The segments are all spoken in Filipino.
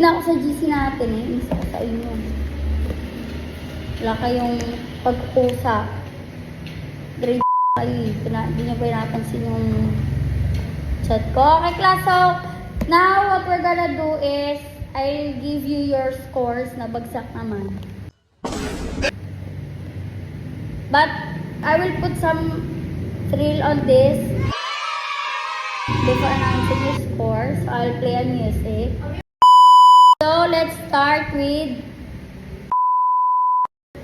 Late na ako sa GC natin eh. Isa sa inyo. Wala kayong pagkukusa. Grade kayo. Hindi nyo ba napansin yung chat ko? Okay, class. So, now what we're gonna do is I'll give you your scores na bagsak naman. But I will put some thrill on this before announcing your scores. So I'll play a music. So let's start with.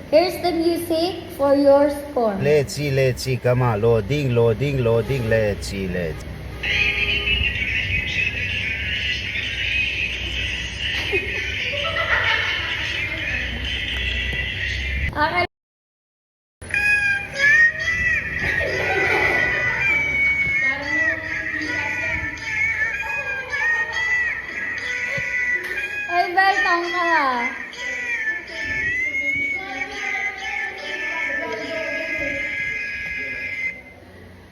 Here's the music for your score. Let's see, come on, loading, let's see. Okay. Ay, Beltong ka na.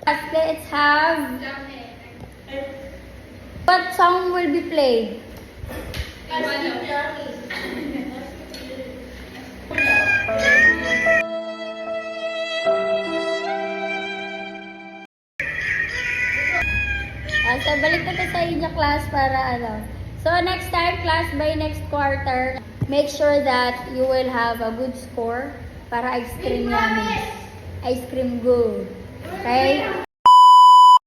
Let's have. What song will be played? So, balik na tayo sa inyo, class, para ano. So, next time, class, by next quarter, make sure that you will have a good score para ice cream yummy. Ice cream good. Okay?